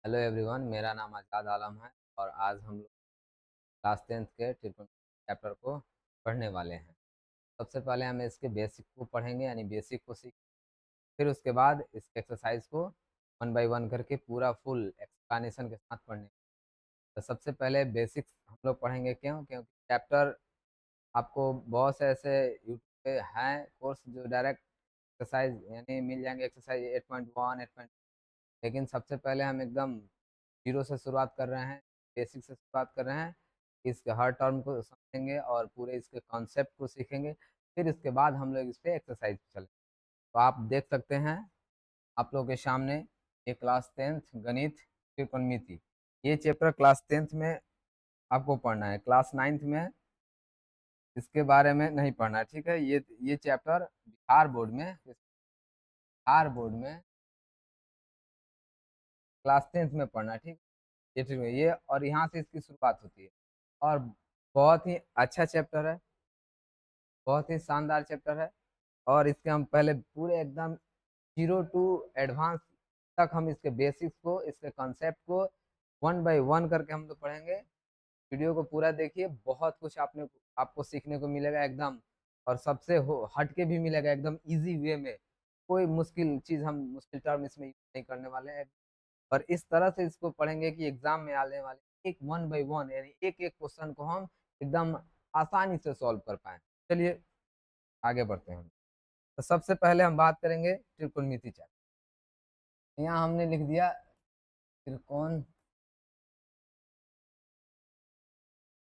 Hello everyone, मेरा नाम आजाद आलम है और आज हम लोग क्लास 10th के ट्रिपल चैप्टर को पढ़ने वाले हैं। सबसे पहले हम इसके बेसिक को पढ़ेंगे, यानी बेसिक को सीख, फिर उसके बाद इस एक्सरसाइज को वन बाय वन करके पूरा फुल एक्सप्लेनेशन के साथ पढ़ने। तो सबसे पहले बेसिक्स हम लोग पढ़ेंगे। क्योंकि चैप्टर आपको बहुत से ऐसे यूट्यूब पे हैं कोर्स जो डायरेक्ट एक्सरसाइज यानी मिल जाएंगे, एक्सरसाइज 8.1 8, लेकिन सबसे पहले हम एकदम जीरो से शुरुआत कर रहे हैं, बेसिक से शुरुआत कर रहे हैं। इसके हर टर्म को समझेंगे और पूरे इसके कॉन्सेप्ट को सीखेंगे। फिर इसके बाद हम लोग इस पे एक्सरसाइज चलेंगे। तो आप देख सकते हैं आप लोगों के सामने ये क्लास 10th गणित त्रिकोणमिति, ये चैप्टर क्लास 10th में आपको पढ़ना है। क्लास 9th में इसके बारे में नहीं पढ़ना है, ठीक है। ये चैप्टर बिहार बोर्ड में क्लास 10th में पढ़ना है, ठीक। ये ठीक है, ये और यहाँ से इसकी शुरुआत होती है और बहुत ही अच्छा चैप्टर है, बहुत ही शानदार चैप्टर है। और इसके हम पहले पूरे एकदम जीरो टू एडवांस तक हम इसके बेसिक्स को, इसके कॉन्सेप्ट को वन बाय वन करके हम लोग पढ़ेंगे। वीडियो को पूरा देखिए, बहुत कुछ आपको सीखने को मिलेगा एकदम, और सबसे हट के भी मिलेगा एकदम इजी वे में। कोई मुश्किल चीज, हम मुश्किल टर्म इसमें यूज नहीं करने वाले हैं। और इस तरह से इसको पढ़ेंगे कि एग्जाम में आने वाले एक वन बाय वन यानी एक एक क्वेश्चन को हम एकदम आसानी से सॉल्व कर पाए। चलिए आगे बढ़ते हैं। तो सबसे पहले हम बात करेंगे त्रिकोणमिति चैप्टर। यहाँ हमने लिख दिया त्रिकोण,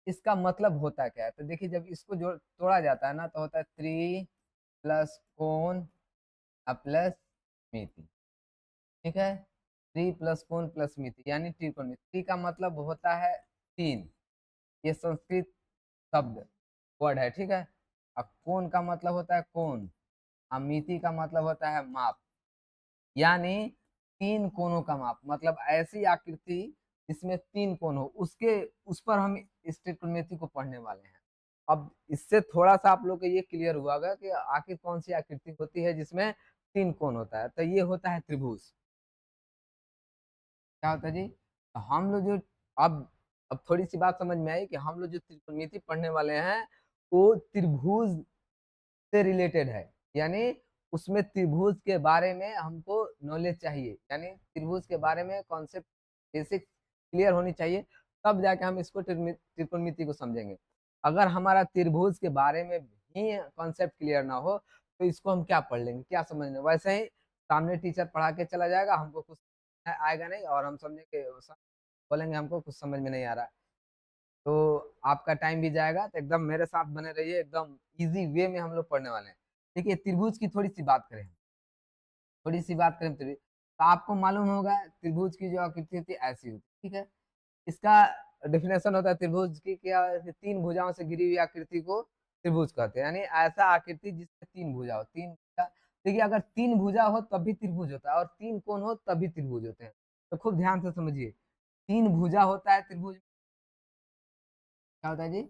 इसका मतलब होता क्या है। तो देखिए, जब इसको जोड़ तोड़ा जाता है ना, तो होता है त्रि प्लस कोण प्लस मिति, ठीक है। त्रि प्लस कोण प्लस मिति यानी त्रिकोणमिति। त्रि का मतलब होता है तीन, ये संस्कृत शब्द वर्ड है, ठीक है। अब कोण का मतलब होता है कोण, और मिति का मतलब होता है माप, यानी तीन कोणों का माप। मतलब ऐसी आकृति जिसमें तीन कोण हो, उसके उस पर हम इस त्रिकोणमिति को पढ़ने वाले हैं। अब इससे थोड़ा सा आप लोग को ये क्लियर हुआ होगा कि आखिर कौन सी आकृति होती है जिसमें तीन कोण होता है। तो ये होता है त्रिभुज। क्या होता है जी? तो हम लोग जो अब अब थोड़ी सी बात समझ में आई कि हम लोग जो त्रिकोणमिति पढ़ने वाले हैं वो त्रिभुज से रिलेटेड है, यानी उसमें त्रिभुज के बारे में हमको नॉलेज चाहिए, यानी त्रिभुज के बारे में कॉन्सेप्ट बेसिक क्लियर होनी चाहिए, तब जाके हम इसको त्रिकोणमिति को समझेंगे। अगर हमारा त्रिभुज के बारे में भी कॉन्सेप्ट क्लियर ना हो तो इसको हम क्या पढ़ लेंगे, क्या समझ लेंगे। वैसे ही सामने टीचर पढ़ा के चला जाएगा, हमको कुछ आएगा नहीं और हम समझेंगे, बोलेंगे हमको कुछ समझ में नहीं आ रहा है, तो आपका टाइम भी जाएगा। तो एकदम मेरे साथ बने रहिए, एकदम इजी वे में हम लोग पढ़ने वाले हैं। देखिए, त्रिभुज की थोड़ी सी बात करें त्रिभुज, तो आपको मालूम होगा त्रिभुज की जो आकृति होती है ऐसी होती है, ठीक है। इसका डेफिनेशन होता है त्रिभुज की, क्या है? तीन भुजाओं से घिरी हुई आकृति को त्रिभुज कहते हैं, यानी ऐसा आकृति जिसमें तीन भुजा हो, तीन भुजा। देखिए, अगर तीन भुजा हो तब भी त्रिभुज होता है, और तीन कोण हो तब भी त्रिभुज होते हैं। तो खूब ध्यान से समझिए, तीन भुजा होता है त्रिभुज। क्या होता है जी?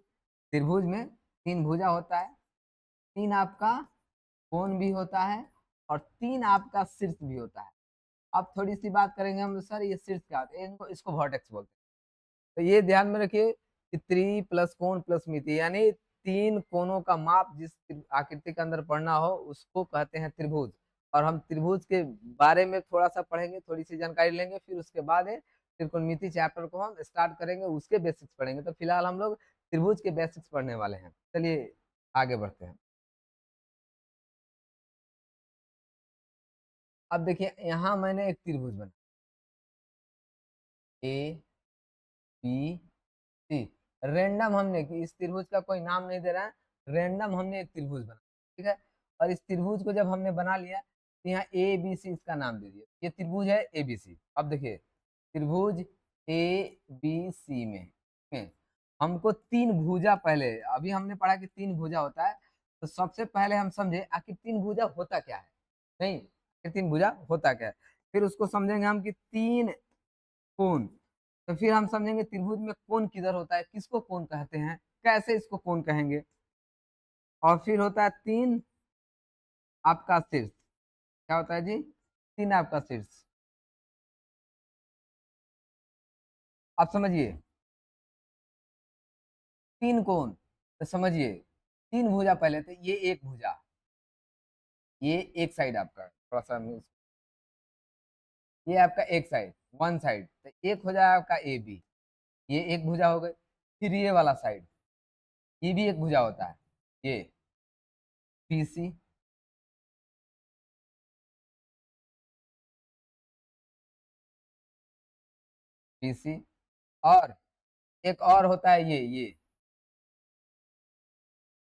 त्रिभुज में तीन भुजा होता है, तीन आपका कोण भी होता है, और तीन आपका शीर्ष भी होता है। अब थोड़ी सी बात करेंगे हम, सर ये शीर्ष क्या होता है, इनको इसको वर्टेक्स बोलते हैं। तो ये ध्यान में रखिए कि त्रि प्लस कोण प्लस मिति, यानी तीन कोणों का माप जिस आकृति के अंदर पढ़ना हो उसको कहते हैं त्रिभुज। और हम त्रिभुज के बारे में थोड़ा सा पढ़ेंगे, थोड़ी सी जानकारी लेंगे, फिर उसके बाद त्रिकोणमिति चैप्टर को हम स्टार्ट करेंगे, उसके बेसिक्स पढ़ेंगे। तो फिलहाल हम लोग त्रिभुज के बेसिक्स पढ़ने वाले हैं। चलिए आगे बढ़ते हैं। अब देखिए, यहाँ मैंने एक त्रिभुज बना, ए बी सी। रेंडम हमने कि इस त्रिभुज का कोई नाम नहीं दे रहा है, रेंडम हमने एक त्रिभुज बना, ठीक है। और इस त्रिभुज को जब हमने बना लिया तो यहाँ ए बी सी इसका नाम दे दिया, ये त्रिभुज है ए बी सी। अब देखिए, त्रिभुज ए बी सी में हमको तीन भुजा, पहले अभी हमने पढ़ा कि तीन भुजा होता है। तो सबसे पहले हम समझे आखिर तीन भुजा होता क्या है, नहीं आखिर तीन भुजा होता क्या है। फिर उसको समझेंगे हम कि तीन कोण। तो फिर हम समझेंगे त्रिभुज में कोण किधर होता है, किसको कोण कहते हैं, कैसे इसको कोण कहेंगे। और फिर होता है तीन आपका शीर्ष। क्या होता है जी? तीन आपका शीर्ष। आप समझिए, तीन कोण, तो समझिए तीन भुजा पहले थे, ये एक भुजा, ये एक साइड आपका थोड़ा सा ये आपका एक साइड, वन साइड, तो एक हो जाएगा आपका ए बी, ये एक भुजा हो गई। फिर ये वाला साइड, ये भी एक भुजा होता है, ये पी सी, पी सी, और एक और होता है ये।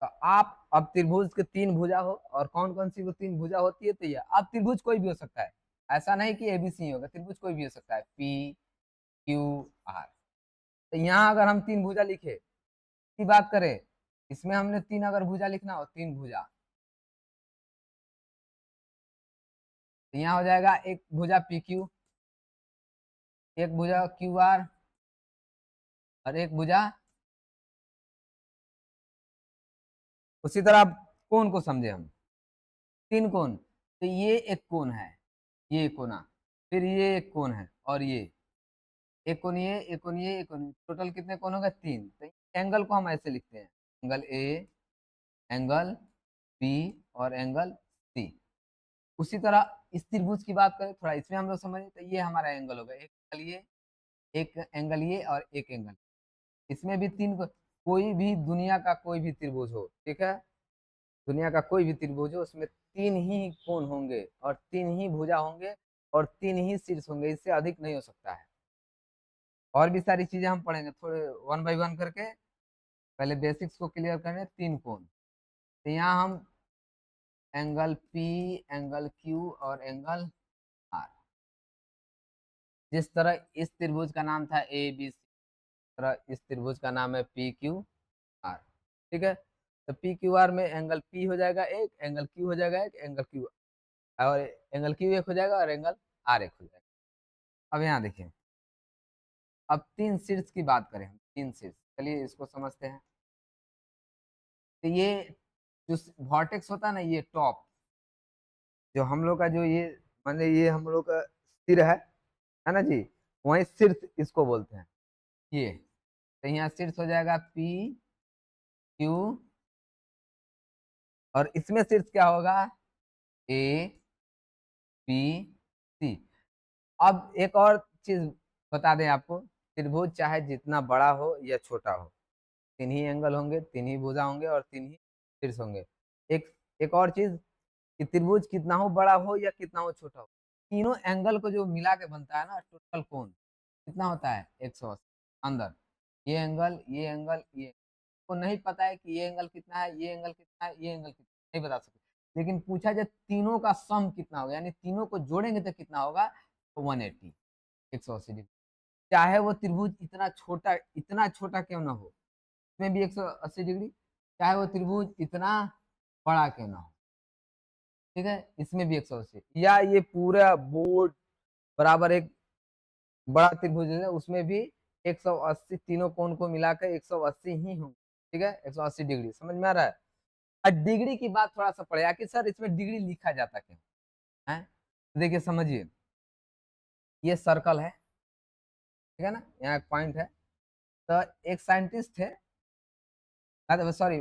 तो आप अब त्रिभुज के तीन भुजा हो, और कौन कौन सी वो तीन भुजा होती है, तो ये अब त्रिभुज कोई भी हो सकता है, ऐसा नहीं कि एबीसी होगा, त्रिभुज कोई भी हो सकता है, पी क्यू आर। तो यहाँ अगर हम तीन भुजा लिखे की बात करें, इसमें हमने तीन अगर भुजा लिखना हो, तीन भुजा, तो यहाँ हो जाएगा एक भुजा पी क्यू, एक भुजा क्यू आर, और एक भुजा। उसी तरह आप कोण को समझे हम, तीन कोण, तो ये एक कोण है, ये कोना, फिर ये एक कोण है, और ये एक कोण, ये एक कोण, ये एक कोण, टोटल कितने कोण हो गए, तीन। तो एंगल को हम ऐसे लिखते हैं, एंगल ए, एंगल बी, और एंगल सी। उसी तरह इस त्रिभुज की बात करें, थोड़ा इसमें हम लोग समझे, तो ये हमारा एंगल होगा, एक एंगल ये, एक एंगल ये, और एक एंगल, इसमें भी तीन कोई भी दुनिया का कोई भी त्रिभुज हो, ठीक है, दुनिया का कोई भी त्रिभुज हो, उसमें तीन ही कोण होंगे, और तीन ही भुजा होंगे, और तीन ही शीर्ष होंगे, इससे अधिक नहीं हो सकता है। और भी सारी चीजें हम पढ़ेंगे थोड़े वन बाई वन करके, पहले बेसिक्स को क्लियर करें, तीन कोण। तो यहाँ हम एंगल पी, एंगल क्यू, और एंगल आर, जिस तरह इस त्रिभुज का नाम था ए बी सी, तरह इस त्रिभुज का नाम है पी क्यू आर, ठीक है। तो पी क्यू आर में एंगल पी हो जाएगा एक, एंगल क्यू हो जाएगा एक, एंगल क्यू और एंगल क्यू एक हो जाएगा, और एंगल आर एक हो जाएगा। अब यहाँ देखिए, अब तीन शीर्ष की बात करें हम, तीन शीर्ष, चलिए इसको समझते हैं। तो ये जो वॉर्टेक्स होता है ना, ये टॉप, जो हम लोग का जो ये माने ये हम लोग का सिर है ना जी, वही शीर्ष इसको बोलते हैं, ये। तो यहाँ शीर्ष हो जाएगा पी क्यू, और इसमें शीर्ष क्या होगा, ए बी सी। अब एक और चीज बता दें आपको, त्रिभुज चाहे जितना बड़ा हो या छोटा हो, तीन ही एंगल होंगे, तीन ही भुजा होंगे, और तीन ही शीर्ष होंगे। एक एक और चीज, कि त्रिभुज कितना हो बड़ा हो या कितना हो छोटा हो, तीनों एंगल को जो मिला के बनता है ना टोटल कोण, कितना होता है, 180 अंदर। ये एंगल, ये एंगल, ये को नहीं पता है कि ये एंगल कितना है, ये एंगल कितना है, ये एंगल कितना, नहीं बता सकते, लेकिन पूछा जाए तीनों का सम कितना होगा, यानी तीनों को जोड़ेंगे तो कितना होगा, तो 180, 180 डिग्री। चाहे वो त्रिभुज इतना छोटा क्यों ना हो, इसमें भी 180 डिग्री, चाहे वो त्रिभुज इतना बड़ा क्यों ना हो, ठीक है, इसमें भी 180, या ये पूरा बोर्ड बराबर एक बड़ा त्रिभुज है, उसमें भी 180, तीनों कोण को मिलाकर 180 ही होंगे, ठीक है, 180 डिग्री, समझ में आ रहा है। और डिग्री की बात थोड़ा सा पड़ेगा कि सर इसमें डिग्री लिखा जाता क्यों है, तो देखिए समझिए, ये सर्कल है, ठीक है ना, यहाँ एक पॉइंट है। तो एक साइंटिस्ट थे, सॉरी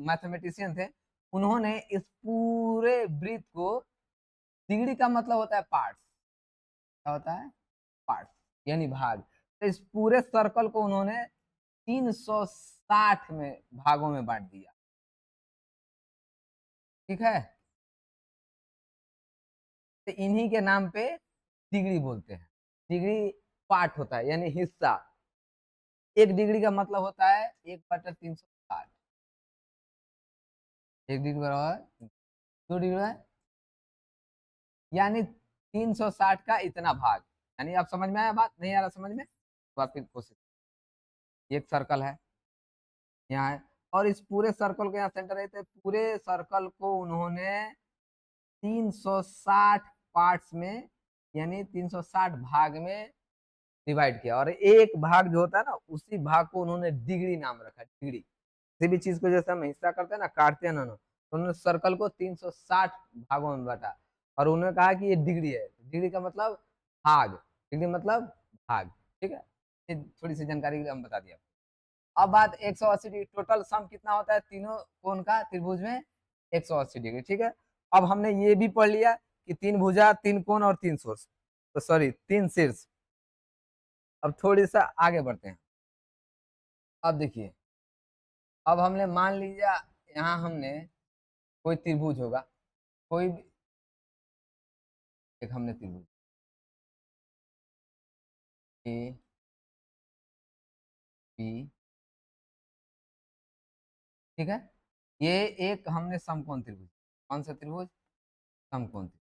मैथमेटिशियन थे, उन्होंने इस पूरे वृत्त को, डिग्री का मतलब होता है पार्ट्स, क्या होता है, पार्ट्स, यानी भाग। तो इस पूरे सर्कल को उन्होंने 360 में भागों में बांट दिया, ठीक है। तो इन्हीं के नाम पे डिग्री बोलते हैं, डिग्री पार्ट होता है यानी हिस्सा। एक डिग्री का मतलब होता है 1/360, एक डिग्री बराबर 2 डिग्री है, यानी 360 का इतना भाग। यानी आप समझ में आया, बात नहीं आ रहा समझ में, तो आप फिर कोशिश, एक सर्कल है यहाँ है, और इस पूरे सर्कल को यहाँ सेंटर रहते हैं, पूरे सर्कल को उन्होंने 360 पार्ट्स में, यानी 360 भाग में डिवाइड किया, और एक भाग जो होता है ना, उसी भाग को उन्होंने डिग्री नाम रखा, डिग्री। किसी भी चीज को जैसे हम हिस्सा करते हैं ना, काटते हैं ना, तो उन्होंने सर्कल को 360 भागों में बांटा, और उन्होंने कहा कि ये डिग्री है, डिग्री का मतलब भाग, डिग्री मतलब भाग, ठीक है। ये थोड़ी सी जानकारी हम बता दिया। अब बात 180 डिग्री, टोटल सम कितना होता है तीनों कोण का त्रिभुज में? 180 डिग्री, ठीक है। अब हमने ये भी पढ़ लिया कि तीन भुजा, तीन कोण और तीन सोर्स, तो सॉरी तीन शीर्ष। अब थोड़ी सा आगे बढ़ते हैं। अब देखिए, अब हमने मान लीजिए यहाँ हमने कोई त्रिभुज होगा, कोई भी एक हमने त्रिभुज ए बी, ठीक है। ये एक हमने समकोण त्रिभुज, कौन सा त्रिभुज? समकोण त्रिभुज,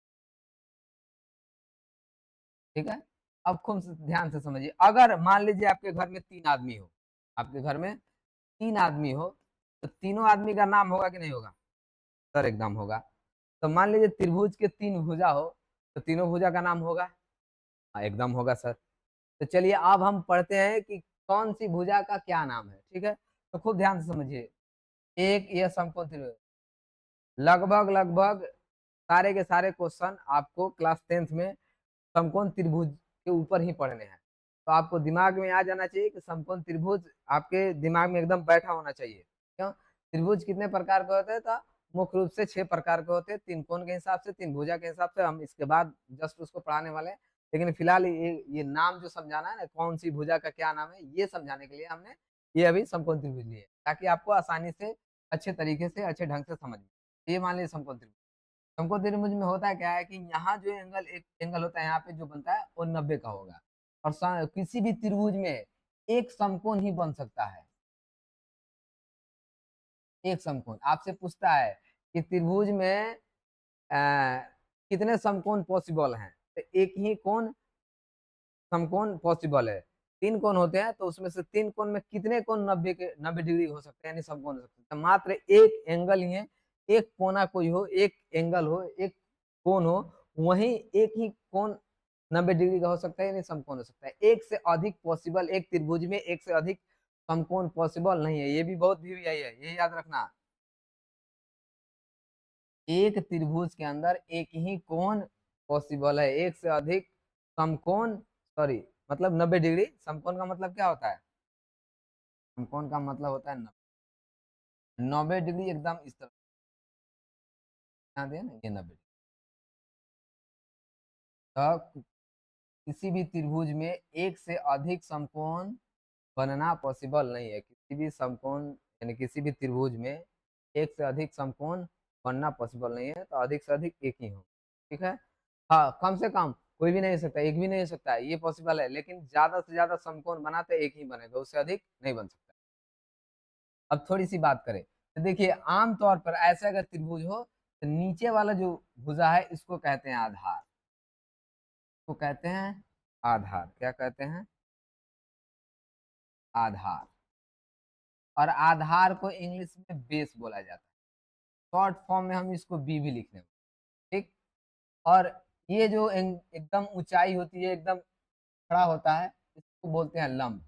ठीक है। अब खूब ध्यान से समझिए, अगर मान लीजिए आपके घर में तीन आदमी हो, आपके घर में तीन आदमी हो, तो तीनों आदमी का नाम होगा कि नहीं होगा? सर एकदम होगा। तो मान लीजिए त्रिभुज के तीन भुजा हो, तो तीनों भुजा का नाम होगा? हाँ एकदम होगा सर। तो चलिए अब हम पढ़ते हैं कि कौन सी भुजा का क्या नाम है, ठीक है। तो खूब ध्यान से समझिए, एक यह समकोण त्रिभुज, लगभग लगभग सारे के सारे क्वेश्चन आपको क्लास 10th में समकोण त्रिभुज के ऊपर ही पढ़ने हैं। तो आपको दिमाग में आ जाना चाहिए कि समकोण त्रिभुज आपके दिमाग में एकदम बैठा होना चाहिए। क्यों? त्रिभुज कितने प्रकार के होते हैं? तो मुख्य रूप से 6 प्रकार के होते हैं, तीन कोण के हिसाब से, तीन भुजा के हिसाब से। हम इसके बाद जस्ट उसको पढ़ाने वाले हैं, लेकिन फिलहाल ये नाम जो समझाना है ना, कौन सी भुजा का क्या नाम है, ये समझाने के लिए हमने ये अभी समकोण त्रिभुज लिए, ताकि आपको आसानी से अच्छे तरीके से अच्छे ढंग से समझ में। ये मान लीजिए समकोण त्रिभुज, हमको त्रिभुज में होता क्या है कि यहाँ जो एंगल, एक एंगल होता है यहाँ पे जो बनता है वो 90 का होगा। और किसी भी त्रिभुज में एक समकोण ही बन सकता है, एक समकोण। आपसे पूछता है कि त्रिभुज में कितने समकोण पॉसिबल हैं, तो एक ही कोण समकोण पॉसिबल है। तीन कोण होते हैं, तो उसमें से तीन कोण में कितने कोण 90 डिग्री हो सकते हैं, यानी समकोण हो सकते हैं? तो मात्र एक एंगल ही है, एक कोना कोई हो, एक एंगल हो, एक कोण हो, वही एक ही कोण 90 डिग्री का हो सकता है, यानी समकोण हो सकता है। एक से अधिक पॉसिबल, एक त्रिभुज में एक से अधिक समकोण पॉसिबल नहीं है। ये भी बहुत भी यही है, ये याद रखना। एक त्रिभुज के अंदर एक ही कोण पॉसिबल है, एक से अधिक समकोण, सॉरी मतलब 90 डिग्री। समकोण का मतलब क्या होता है? समकोण का मतलब होता है 90 डिग्री, एकदम इस तरह ध्यान दिया ना, ये 90। तो किसी भी त्रिभुज में एक से अधिक समकोण बनना पॉसिबल नहीं है। किसी भी समकोण यानी किसी भी त्रिभुज में एक से अधिक समकोण बनना पॉसिबल नहीं है, तो अधिक से अधिक एक ही हो, ठीक है। हाँ, कम से कम कोई भी नहीं हो सकता, एक भी नहीं हो सकता है, ये पॉसिबल है, लेकिन ज्यादा से ज्यादा समकोण बनाते एक ही बनेगा, उससे अधिक नहीं बन सकता। अब थोड़ी सी बात करें, तो देखिए आमतौर पर ऐसे अगर त्रिभुज हो, तो नीचे वाला जो भुजा है इसको कहते हैं आधार, इसको कहते हैं आधार। क्या कहते हैं? आधार। और आधार को इंग्लिश में बेस बोला जाता है, शॉर्ट फॉर्म में हम इसको बी भी लिख लेंगे, ठीक। और ये जो एकदम ऊंचाई होती है, एकदम खड़ा होता है, इसको बोलते हैं लंब।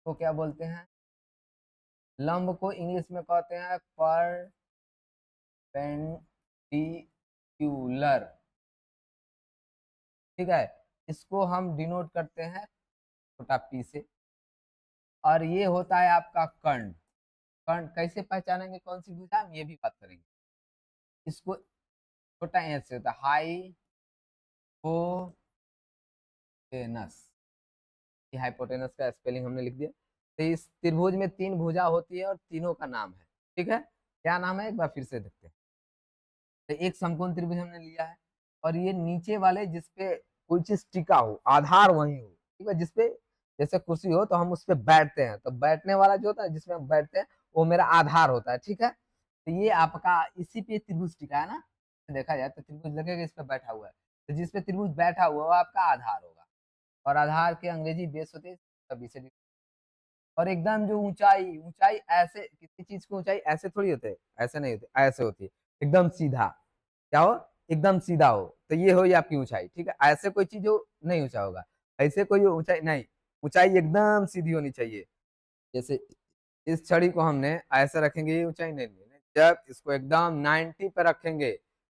तो क्या बोलते हैं? लंब को इंग्लिश में कहते हैं परपेंडिक्यूलर, ठीक है। इसको हम डिनोट करते हैं छोटा पी से। और ये होता है आपका कर्ण। कर्ण कैसे पहचानेंगे कौन सी भुजा, हम ये भी बात करेंगे। इसको छोटा एस से होता है, हाइपोटेनस। ये हाइपोटेनस का स्पेलिंग हमने लिख दिया। तो इस त्रिभुज में तीन भुजा होती है और तीनों का नाम है, ठीक है। क्या नाम है, एक बार फिर से देखते हैं। तो एक समकोण त्रिभुज हमने लिया है, और ये नीचे वाले जिसपे कोई चीज टिका हो, आधार वही हो, ठीक है। जिसपे जैसे कुर्सी हो तो हम उस पर बैठते हैं, तो बैठने वाला जो होता है जिसमें हम बैठते हैं वो मेरा आधार होता है, ठीक है। तो ये आपका इसी पे त्रिभुज टिका है ना, देखा जाए तो त्रिभुज लगेगा इस पे बैठा हुआ है। तो जिसपे त्रिभुज बैठा हुआ है वो आपका आधार होगा। और आधार के अंग्रेजी बेस होते हैं, तभी से। और एकदम जो ऊंचाई, ऊंचाई ऐसे किसी चीज की ऊंचाई ऐसे थोड़ी होते है, ऐसे नहीं होती, ऐसे होती है, एकदम सीधा। क्या हो? एकदम सीधा हो, तो ये हो ये आपकी ऊंचाई, ठीक है। ऐसे कोई चीज हो नहीं ऊंचा होगा, ऐसे कोई ऊंचाई नहीं, ऊंचाई एकदम सीधी होनी चाहिए। जैसे इस छड़ी को हमने ऐसे रखेंगे, ये ऊंचाई नहीं है। जब इसको एकदम 90 पे रखेंगे,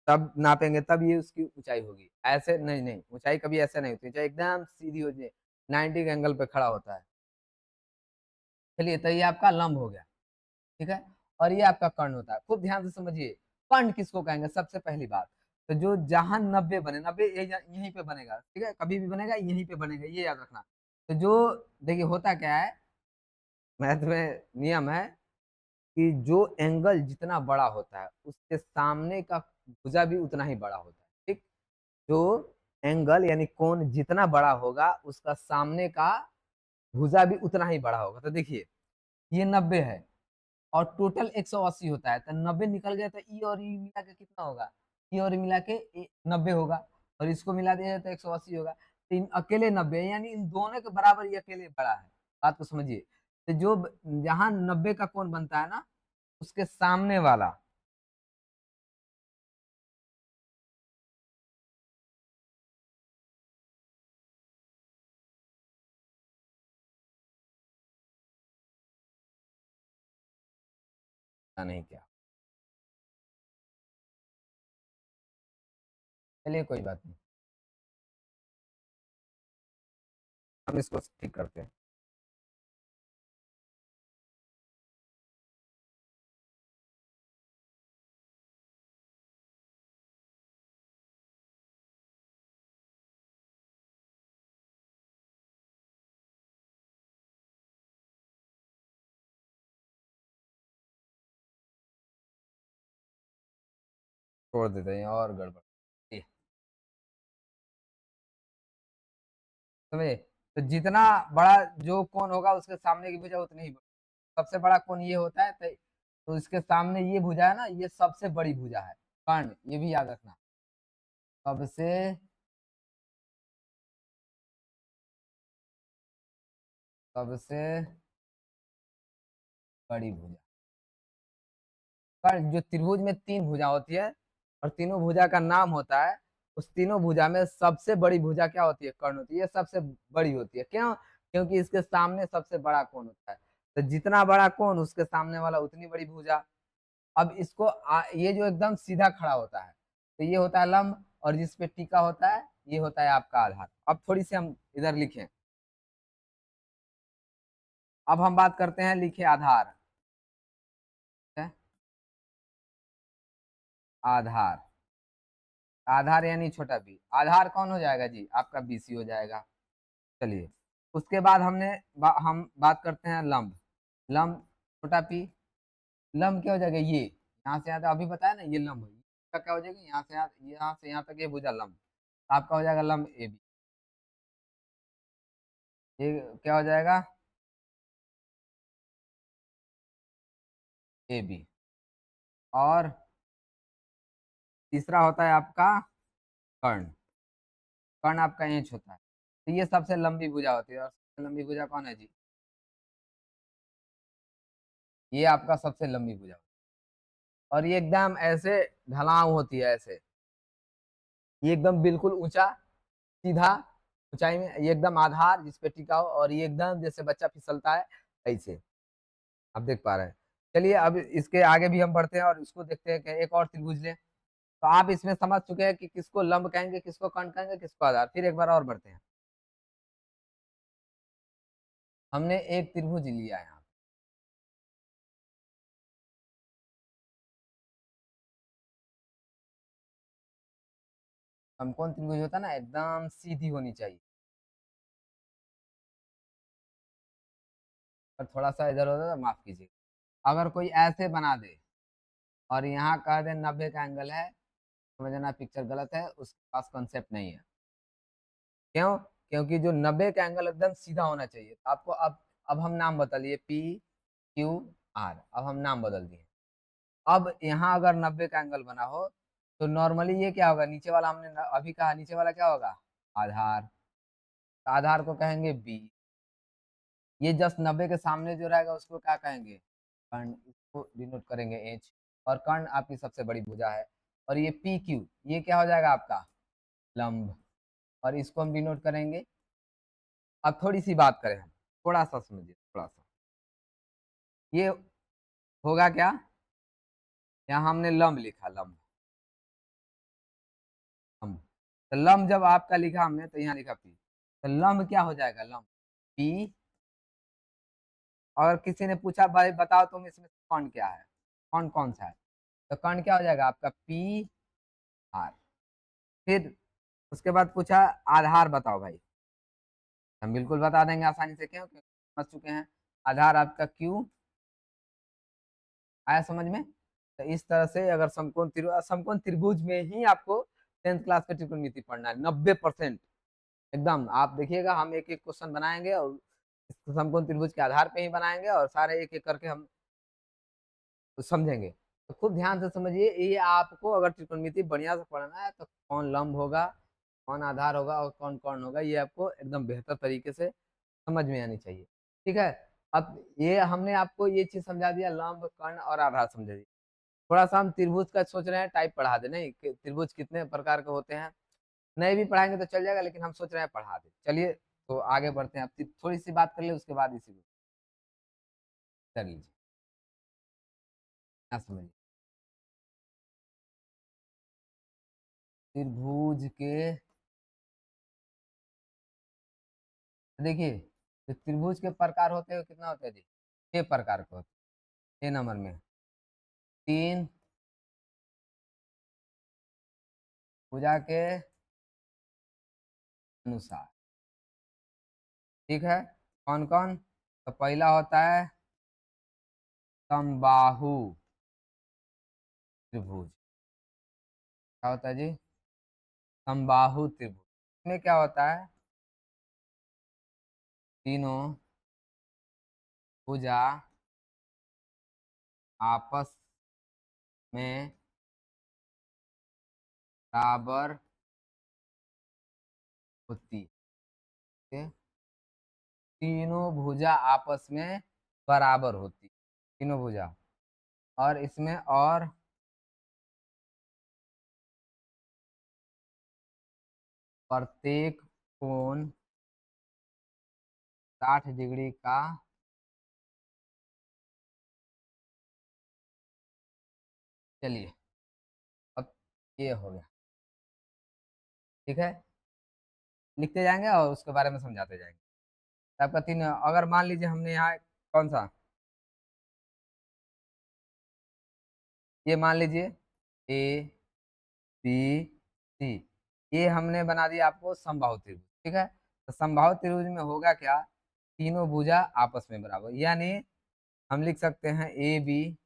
तब नापेंगे, तब ये उसकी ऊंचाई होगी। ऐसे नहीं, नहीं ऊंचाई कभी ऐसे नहीं होती, ऊंचाई एकदम सीधी हो जाए, 90 के एंगल पे खड़ा होता है। चलिए, तो ये आपका लंब हो गया, ठीक है। और ये आपका कर्ण होता है। खूब ध्यान से समझिए, कर्ण किसको कहेंगे सबसे पहली बात। तो जो जहां 90 बने, 90 यहीं पे बनेगा, ठीक है, कभी भी बनेगा यहीं पे बनेगा, ये याद रखना। तो जो देखिए होता क्या है, मैथ में नियम है कि जो एंगल जितना बड़ा होता है उसके सामने का भुजा भी उतना ही बड़ा होता है, ठीक। जो एंगल यानी कोण जितना बड़ा होगा उसका सामने का भुजा भी उतना ही बड़ा होगा। तो देखिए, ये 90 है और टोटल 180 होता है, तो 90 निकल गया तो ई और ई मिला के कितना होगा, ई और ई मिला के 90 होगा, और इसको मिला दिया जाए तो 180 होगा। तो इन अकेले 90 है, यानी इन दोनों के बराबर ये अकेले बड़ा है। बात को समझिए। तो जो जहां 90 का कोण बनता है ना, उसके सामने वाला, पता नहीं क्या, चलिए कोई बात नहीं, हम इसको ठीक करते हैं। छोड़ देते हैं और गड़बड़, ये, समझे। तो जितना बड़ा जो कोण होगा उसके सामने की भुजा उतनी ही बड़ी। सबसे बड़ा कोण ये होता है, तो इसके सामने ये भुजा है ना, ये सबसे बड़ी भुजा है, कर्ण, ये भी याद रखना। सबसे सबसे बड़ी भुजा, कर्ण। जो त्रिभुज में तीन भुजा होती है और तीनों भुजा का नाम होता है, उस तीनों भुजा में सबसे बड़ी भुजा क्या होती है, कर्ण होती है। ये सबसे बड़ी होती है, क्यों? क्योंकि इसके सामने सबसे बड़ा कोण होता है। तो जितना बड़ा कोण उसके सामने वाला उतनी बड़ी भुजा। अब इसको ये जो एकदम सीधा खड़ा होता है, तो ये होता है लंब, और जिस पे टीका होता है ये होता है आपका आधार। अब थोड़ी सी हम इधर लिखें। अब हम बात करते हैं, लिखे आधार, ठीक है? आधार, आधार यानी छोटा बी। आधार कौन हो जाएगा जी, आपका बीसी हो जाएगा। चलिए, उसके बाद हम बात करते हैं लंब। लंब छोटा पी। लंब क्या हो जाएगा, ये यहाँ से यहाँ तक अभी बताया ना, ये लंब का क्या हो जाएगा, यहाँ से यहाँ तक ये भुजा लंब, आपका हो जाएगा लंब ए बी। ये क्या हो जाएगा, ए बी। और तीसरा होता है आपका कर्ण। कर्ण आपका इंच होता है। तो ये सबसे लंबी भुजा होती है, और सबसे लंबी भुजा कौन है जी, ये आपका सबसे लंबी भुजा होती है। और ये एकदम ऐसे ढलाव होती है, ऐसे ये एकदम बिल्कुल ऊंचा सीधा ऊंचाई में, ये एकदम आधार जिस पे टिका हो, और ये एकदम जैसे बच्चा फिसलता है ऐसे, आप देख पा रहे हैं। चलिए, अब इसके आगे भी हम बढ़ते हैं और इसको देखते हैं कि एक और त्रिभुज ले। तो आप इसमें समझ चुके हैं कि किसको लंब कहेंगे, किसको कर्ण कहेंगे, किसको आधार। फिर एक बार और बढ़ते हैं। हमने एक त्रिभुज लिया है यहाँ। समकोण त्रिभुज होता है ना, एकदम सीधी होनी चाहिए, और थोड़ा सा इधर उधर माफ कीजिए। अगर कोई ऐसे बना दे और यहाँ कह दे 90 का एंगल है, समझना पिक्चर गलत है, उसके पास कॉन्सेप्ट नहीं है। क्यों? क्योंकि जो 90 का एंगल एकदम सीधा होना चाहिए। तो आपको अब हम नाम बदल लिए, पी क्यू आर, अब हम नाम बदल दिए। अब यहाँ अगर 90 का एंगल बना हो, तो नॉर्मली ये क्या होगा, नीचे वाला हमने अभी कहा, नीचे वाला क्या होगा, आधार। तो आधार को कहेंगे बी। ये जस्ट 90 के सामने जो रहेगा उसको क्या कहेंगे, कर्ण, इसको डिनोट करेंगे एच। और कर्ण आपकी सबसे बड़ी भुजा है। और ये पी क्यू, ये क्या हो जाएगा आपका लंब, और इसको हम डिनोट करेंगे। अब थोड़ी सी बात करें हम, थोड़ा सा समझिए, थोड़ा सा। ये होगा क्या, यहाँ हमने लंब लिखा, लंब, लंब। तो लंब जब आपका लिखा हमने, तो यहाँ लिखा पी। तो लंब क्या हो जाएगा, लंब पी। और किसी ने पूछा भाई बताओ तुम इसमें कौन क्या है, कौन कौन सा है, तो कौन क्या हो जाएगा आपका पी आर। फिर उसके बाद पूछा आधार बताओ भाई, हम बिल्कुल बता देंगे आसानी से, क्यों, क्योंकि समझ चुके हैं। आधार आपका क्यू, आया समझ में। तो इस तरह से अगर समकोण त्रिभुज में ही आपको 10th क्लास का त्रिकोणमिति पढ़ना है 90%। एकदम आप देखिएगा, हम एक एक क्वेश्चन बनाएंगे और इसको समकोण त्रिभुज के आधार पे ही बनाएंगे, और सारे एक एक करके हम समझेंगे। तो खुद ध्यान से समझिए, ये आपको अगर त्रिकोणमिति बढ़िया से पढ़ना है तो कौन लंब होगा, कौन आधार होगा और कौन कौन होगा, ये आपको एकदम बेहतर तरीके से समझ में आनी चाहिए। ठीक है। अब ये हमने आपको ये चीज समझा दिया, लंब कर्ण और आधार समझा दिया। थोड़ा सा हम त्रिभुज का सोच रहे हैं टाइप पढ़ा दे, नहीं त्रिभुज कितने प्रकार के होते हैं, नहीं भी पढ़ाएंगे तो चल जाएगा, लेकिन हम सोच रहे हैं पढ़ा दे। चलिए तो आगे बढ़ते हैं, अब थोड़ी सी बात कर ले, उसके बाद इसी को कर लीजिए, क्या समझिए। त्रिभुज के, देखिए जो त्रिभुज के प्रकार होते हैं कितना होते हैं जी, 6 प्रकार के होते हैं। 6 नंबर में 3 भुजा के अनुसार, ठीक है। कौन कौन, तो पहला होता है समबाहु त्रिभुज, क्या होता है जी, समबाहु त्रिभुज। इसमें क्या होता है, तीनों भुजा आपस में बराबर होती है, तीनों भुजा आपस में बराबर होती, तीनों भुजा, और इसमें और प्रत्येक कोण 60 डिग्री का, चलिए अब ये हो गया, ठीक है। लिखते जाएंगे और उसके बारे में समझाते जाएंगे। तो आपका 3, अगर मान लीजिए हमने यहाँ कौन सा, ये मान लीजिए ए बी सी, ये हमने बना दिया आपको समबाहु त्रिभुज, ठीक है। तो समबाहु त्रिभुज में होगा क्या, तीनों भुजा आपस में बराबर, यानी हम लिख सकते हैं ए बी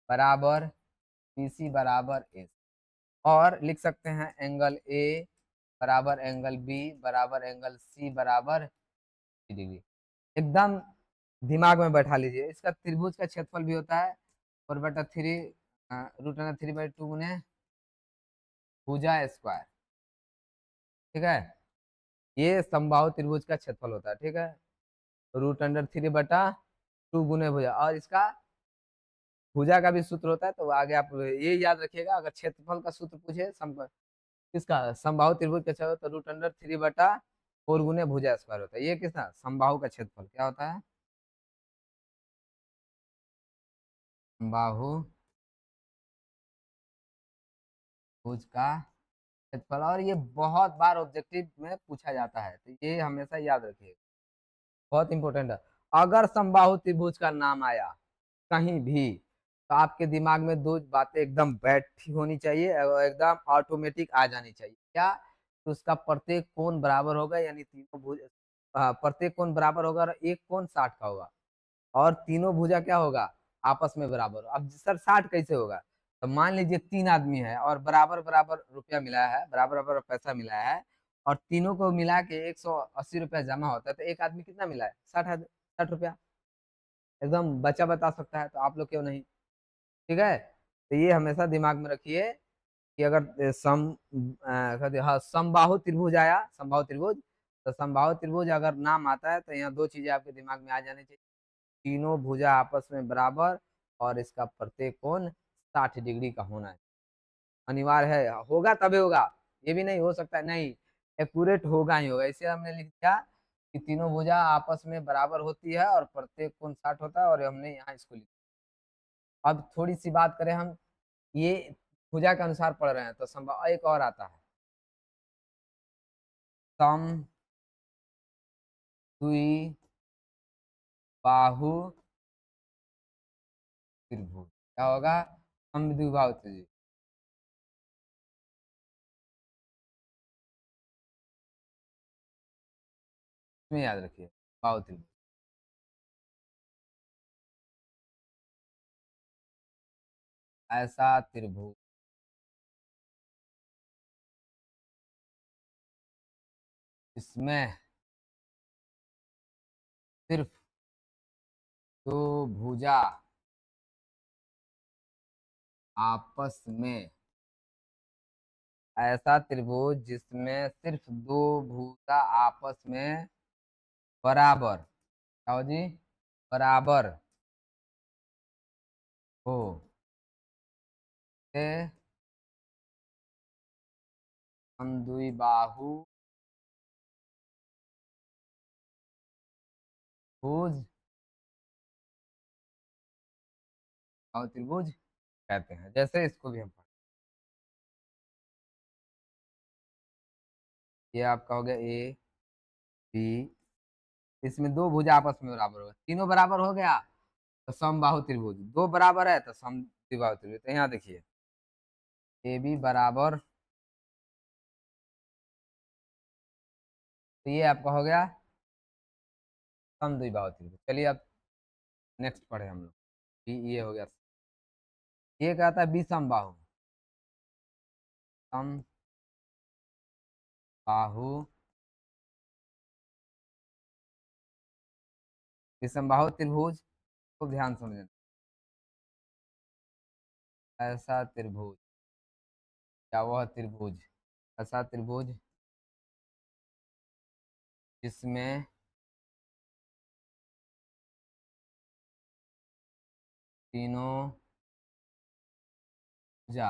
बराबर बी सी बराबर ए, और लिख सकते हैं एंगल ए बराबर एंगल बी बराबर एंगल सी बराबर 3 डिग्री। एकदम दिमाग में बैठा लीजिए, इसका त्रिभुज का क्षेत्रफल भी होता है 4/3 √3/2 गुने भुजा स्क्वायर, ठीक है। ये समबाहु त्रिभुज का क्षेत्रफल होता है, ठीक है, √3/2 गुने भुजा। और इसका भुजा का भी सूत्र होता है, तो आगे आप ये याद रखिएगा, अगर क्षेत्रफल का सूत्र पूछे किसका, समबाहु त्रिभुज का क्षेत्रफल, तो √3/4 गुने भुजा स्क्वायर होता है। ये किसका, समबाहु का क्षेत्रफल क्या होता है, समबाहु भुज का क्षेत्रफल। और ये बहुत बार ऑब्जेक्टिव में पूछा जाता है, तो ये हमेशा याद रखिएगा, बहुत इंपॉर्टेंट है। अगर समबाहु त्रिभुज का नाम आया कहीं भी, तो आपके दिमाग में दो बातें एकदम बैठी होनी चाहिए और एकदम ऑटोमेटिक आ जानी चाहिए, क्या, तो उसका प्रत्येक कोण बराबर होगा, यानी तीनों भुज, प्रत्येक कोण बराबर होगा और एक कोण 60 का होगा, और तीनों भुजा क्या होगा, आपस में बराबर। अब सर 60 कैसे होगा, तो मान लीजिए 3 आदमी है और बराबर बराबर रुपया मिला है, बराबर बराबर पैसा मिला है, और तीनों को मिला के 180 रुपया जमा होता है, तो एक आदमी कितना मिला है, 60 रुपया। एकदम बच्चा बता सकता है, तो आप लोग क्यों नहीं, ठीक है। तो ये हमेशा दिमाग में रखिए कि अगर हाँ समबाहु त्रिभुज आया, समबाहु त्रिभुज, तो समबाहु त्रिभुज अगर नाम आता है तो यहाँ दो चीजें आपके दिमाग में आ जानी चाहिए, तीनों भुजा आपस में बराबर, और इसका प्रत्येक कोण 60 डिग्री का होना है, अनिवार्य है, होगा तभी होगा, ये भी नहीं हो सकता है, नहीं, एक्यूरेट होगा ही होगा। इसे हमने लिख दिया कि तीनों भुजा आपस में बराबर होती है और प्रत्येक कोण 60 होता है, और हमने यहाँ इसको लिखा। अब थोड़ी सी बात करें हम, ये भुजा के अनुसार पढ़ रहे हैं, तो संभव एक और आता है, सम द्वि बाहु त्रिभुज क्या होगा? समद्विबाहु त्रिभुज। इसमें याद रखिए बाहु त्रिभुज। ऐसा त्रिभुज इसमें सिर्फ दो भुजा आपस में, ऐसा त्रिभुज जिसमें सिर्फ दो भुजा आपस में बराबर, क्या हो जी? बराबर हो से समद्विबाहु भुज और त्रिभुज कहते हैं। जैसे इसको भी हम पढ़ें। ये आपका हो गया ए बी, इसमें दो भुजा आपस में बराबर होगा, तीनों बराबर हो गया तो समबाहु त्रिभुज। दो बराबर है तो समद्विबाहु त्रिभुज। तो यहाँ देखिए ए बी बराबर, तो ये आपका हो गया समद्विबाहु त्रिभुज। चलिए अब नेक्स्ट पढ़े हम लोग। ये हो गया। ये कहता है विषमबाहु, समबाहु, विषमबाहु त्रिभुज को ध्यान समझना। ऐसा त्रिभुज या वह त्रिभुज, ऐसा त्रिभुज जिसमें तीनों भुजा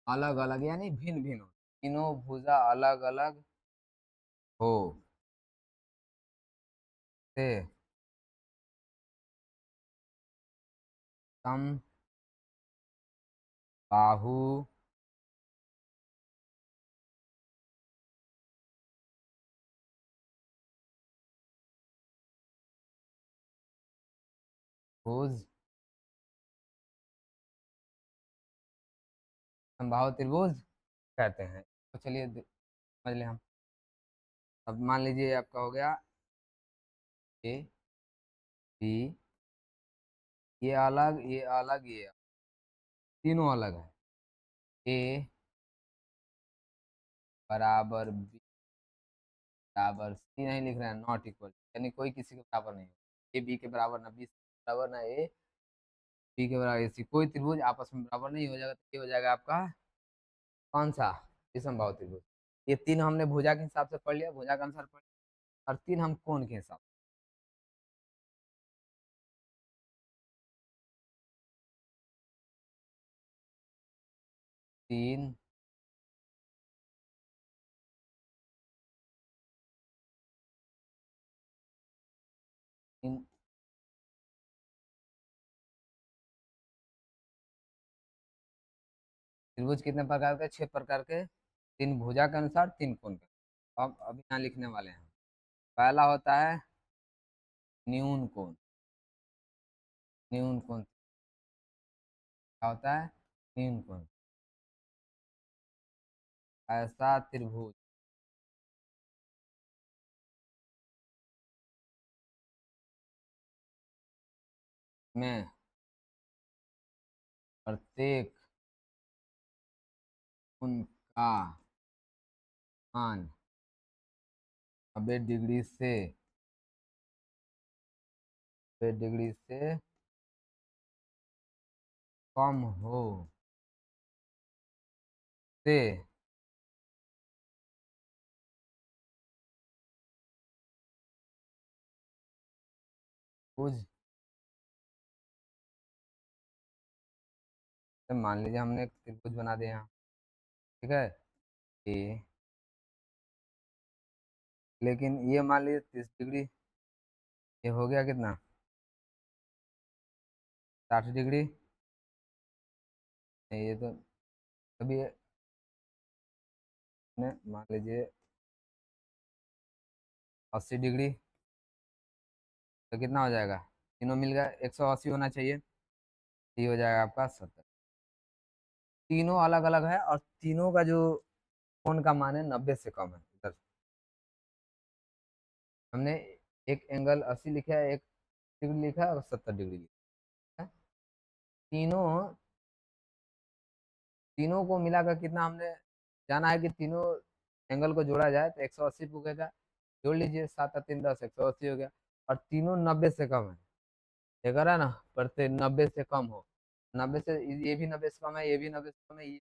अलग अलग यानी भिन्न भिन्न हो, तीनों भुजा अलग अलग हो से सम बाहु भुज समबाहु त्रिभुज कहते हैं। तो चलिए समझ लें हम। अब मान लीजिए आपका हो गया ए बी, ये अलग ये अलग ये अलग, तीनों अलग है। ए बराबर बी बराबर सी नहीं लिख रहे हैं, नॉट इक्वल, यानी कोई किसी के बराबर नहीं है। ए बी के बराबर ना बी के बराबर ना ए बी के बराबर सी, कोई त्रिभुज आपस में बराबर नहीं हो जाएगा। तो ये हो जाएगा आपका कौन सा? विषमबाहु त्रिभुज। ये तीन हमने भुजा के हिसाब से पढ़ लिया, भुजा के अनुसार पढ़ लिया, और तीन हम कोण के हिसाब तीन तीन त्रिभुज कितने प्रकार के? 6 प्रकार के। तीन भुजा के अनुसार, तीन कोण के। अब अभी यहाँ लिखने वाले हैं। पहला होता है न्यून कोण। न्यून कोण क्या होता है? न्यून कोण। ऐसा त्रिभुज में प्रत्येक कोण का मान 90 डिग्री से 90 डिग्री से कम हो से भुज, तो मान लीजिए हमने एक त्रिभुज बना दिया यहाँ, ठीक है ए, लेकिन ये मान लीजिए 30 डिग्री, ये हो गया कितना? 60 डिग्री। नहीं, ये तो अभी मान लीजिए 80 डिग्री, तो कितना हो जाएगा, तीनों मिल गया, 180 होना चाहिए, ये हो जाएगा आपका 70। तीनों अलग अलग है और तीनों का जो कोण का मान है 90 से कम है। इधर हमने एक एंगल 80 लिखा है, एक डिग्री लिखा है और 70 डिग्री लिखा है। तीनों तीनों को मिलाकर कितना हमने जाना है कि तीनों एंगल को जोड़ा जाए तो 180 पूछेगा। जोड़ लीजिए, 7 और 3 10, 180 हो गया। और तीनों 90 से कम है, ये कह रहा है ना, प्रत्येक 90 से कम हो, 90 से, ये भी 90 से कम है, ये भी 90 से कम है,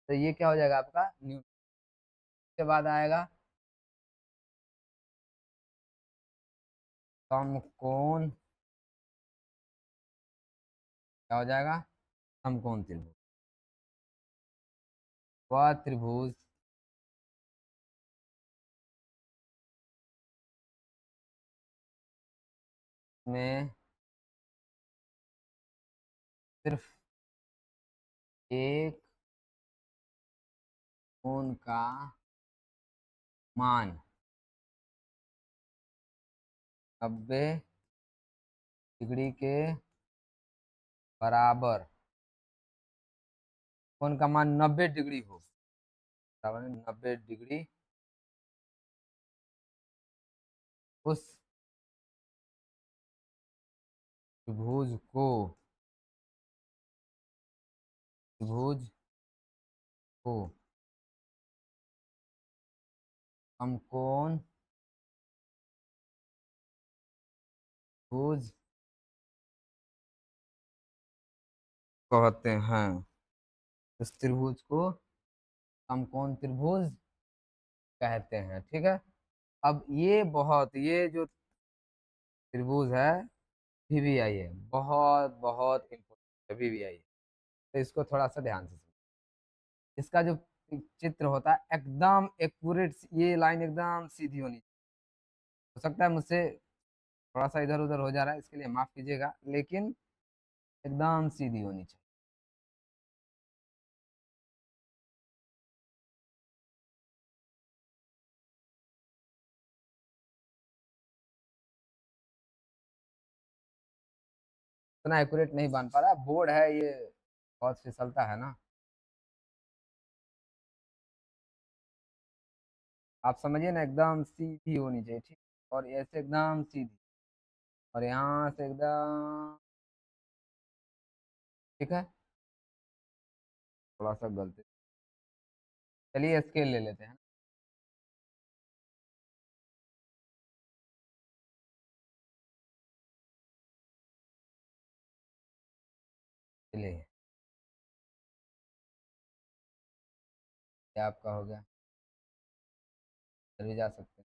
तो ये क्या हो जाएगा आपका न्यूटन। के बाद आएगा समकोण, क्या हो जाएगा, समकोण त्रिभुज। वह त्रिभुज में सिर्फ एक कोण का मान 90 डिग्री के बराबर, कोण का मान 90 डिग्री हो, बराबर 90 डिग्री, उस त्रिभुज को त्रिभुज को समकोण त्रिभुज कहते हैं। इस त्रिभुज को समकोण त्रिभुज कहते हैं, ठीक है। अब ये जो त्रिभुज है वीवीआई है, बहुत बहुत इंपॉर्टेंट है वीवीआई, तो इसको थोड़ा सा ध्यान से समझो। इसका जो चित्र होता है एकदम एक्यूरेट, ये लाइन एकदम सीधी होनी चाहिए। हो सकता है मुझसे थोड़ा सा इधर उधर हो जा रहा है, इसके लिए माफ कीजिएगा, लेकिन एकदम सीधी होनी चाहिए। इतना एक्यूरेट नहीं बन पा रहा, बोर्ड है ये, बहुत फिसलता है ना। आप समझिए ना, एकदम सीधी होनी चाहिए, ठीक, और ऐसे एकदम सीधी, और यहाँ से एकदम, ठीक है। थोड़ा सा गलती, चलिए स्केल ले लेते हैं। चलिए, ये आपका हो गया, चलिए जा सकते हैं।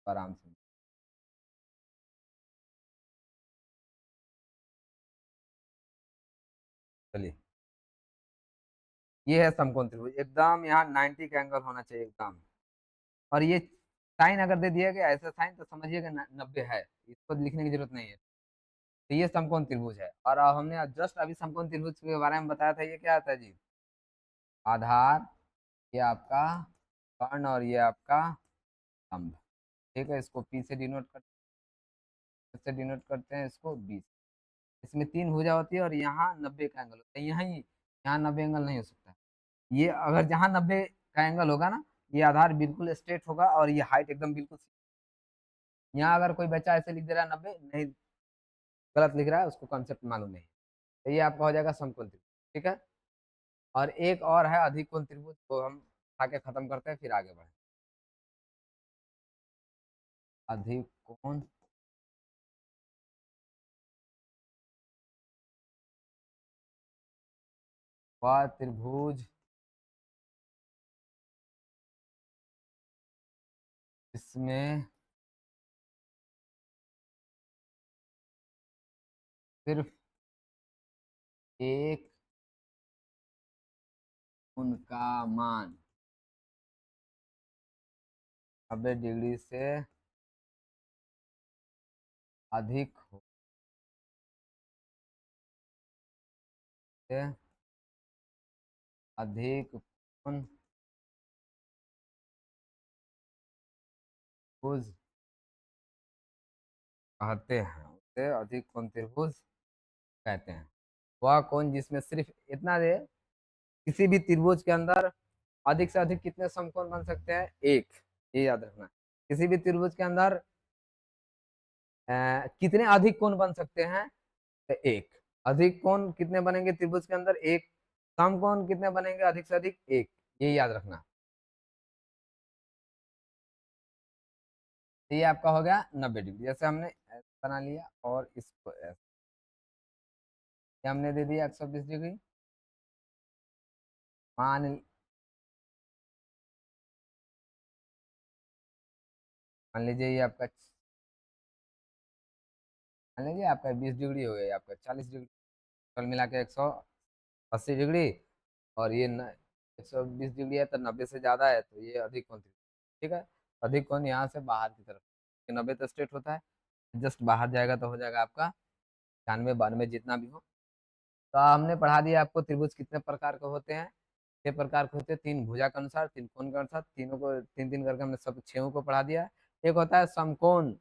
आराम से, चलिए, ये है समकोण त्रिभुज, एकदम यहाँ 90 का एंगल होना चाहिए एकदम। और ये साइन अगर दे दिया गया ऐसा साइन, तो समझिएगा 90 है, इसको लिखने की जरूरत नहीं है। तो ये समकोण त्रिभुज है, और अब हमने जस्ट अभी समकोण त्रिभुज के बारे में बताया था, ये क्या आता है जी, आधार, ये आपका कर्ण, और ये आपका स्तंभ, ठीक है। इसको पी से डिनोट करते हैं, इसको बी। इसमें 3 भुजा होती है और यहाँ 90 का एंगल होता है, यहाँ 90 एंगल नहीं हो सकता। ये अगर जहाँ 90 का एंगल होगा ना, ये आधार बिल्कुल स्ट्रेट होगा और ये हाइट एकदम बिल्कुल। यहाँ अगर कोई बच्चा ऐसे लिख दे रहा है 90, नहीं, गलत लिख रहा है, उसको कॉन्सेप्ट मालूम नहीं है। तो ये आपका हो जाएगा समकोण त्रिभुज, ठीक है। और एक और है अधिक कोण त्रिभुज, को हम आके खत्म करते हैं, फिर आगे बढ़े। अधिक कोण व त्रिभुज इसमें सिर्फ एक उनका मान 90 डिग्री से अधिक हो से अधिक कोण त्रिभुज कहते हैं, उसे अधिक कोण त्रिभुज कहते हैं। वह कोण जिसमें सिर्फ इतना दे, किसी भी त्रिभुज के अंदर अधिक से अधिक कितने समकोण बन सकते हैं, एक। ये याद रखना। किसी भी त्रिभुज के अंदर कितने अधिक कोण बन सकते हैं, तो एक। अधिक कोण कितने बनेंगे त्रिभुज के अंदर, एक। समकोण कितने बनेंगे अधिक से अधिक, एक। ये याद रखना। तो ये आपका हो गया 90 डिग्री। जैसे हमने ऐसे बना लिया और इसको ऐसे, ये हमने दे दिया 120 डिग्री। मान मान लीजिए ये आपका, मान लीजिए आपका 20 डिग्री हो गया, ये आपका 40 डिग्री। कल मिला के 180 डिग्री। और ये 120 डिग्री है, तो 90 से ज्यादा है, तो ये अधिक कोण त्रिभुज। ठीक है। अधिक कोण यहाँ से बाहर की तरफ, 90 तो स्ट्रेट होता है, जस्ट बाहर जाएगा तो हो जाएगा आपका 91 92 जितना भी हो। तो हमने पढ़ा दिया आपको त्रिभुज कितने प्रकार के होते हैं। 6 प्रकार के होते हैं, 3 भुजा के अनुसार, 3 कोण के अनुसार, तीनों को तीन तीन करके हमने सब 6 को पढ़ा दिया। एक होता है समकोण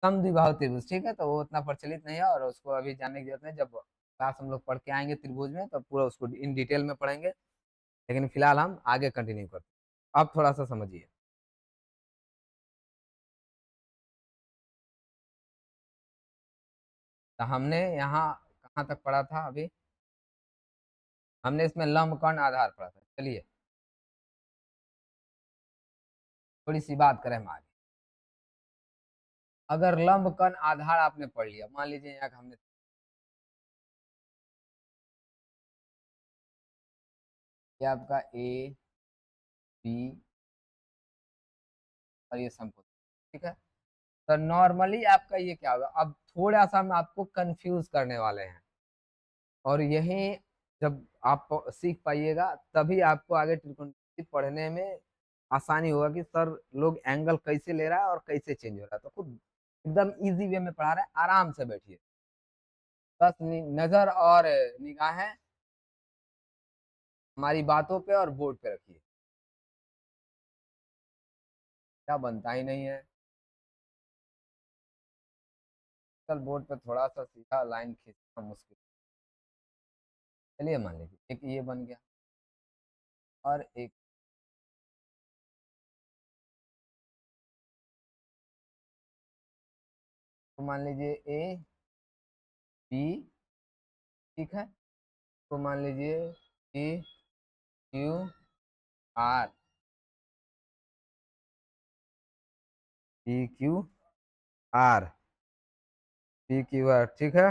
समद्विबाहु त्रिभुज। ठीक है, तो वो उतना प्रचलित नहीं है और उसको अभी जानने की जरूरत नहीं। जब क्लास हम लोग पढ़ के आएंगे त्रिभुज में, तो पूरा उसको इन डिटेल में पढ़ेंगे। लेकिन फिलहाल हम आगे कंटिन्यू करते हैं। अब थोड़ा सा समझिए। तो हमने यहाँ कहाँ तक पढ़ा था अभी, हमने इसमें लंब कर्ण आधार पढ़ा था। चलिए थोड़ी सी बात करें हम आगे। अगर लंब कर्ण आधार आपने पढ़ लिया, मान लीजिए यहाँ हमने ये आपका ए बी और ये समकोण। ठीक है। तो नॉर्मली आपका ये क्या होगा, अब थोड़ा सा हम आपको कंफ्यूज करने वाले हैं। और यही जब आप सीख पाइएगा, तभी आपको आगे त्रिकोणमिति पढ़ने में आसानी होगा कि सर लोग एंगल कैसे ले रहा है और कैसे चेंज हो रहा है। तो खुद एकदम इजी वे में पढ़ा रहे हैं, आराम से बैठिए। बस नजर और निगाहें हमारी बातों पे और बोर्ड पे रखिए। क्या बनता ही नहीं है, कल बोर्ड पे थोड़ा सा सीधा लाइन खींचना मुश्किल। चलिए मान लीजिए एक ये बन गया और एक, तो मान लीजिए ए बी। ठीक है। तो मान लीजिए P Q R, P Q R, P Q R. ठीक है।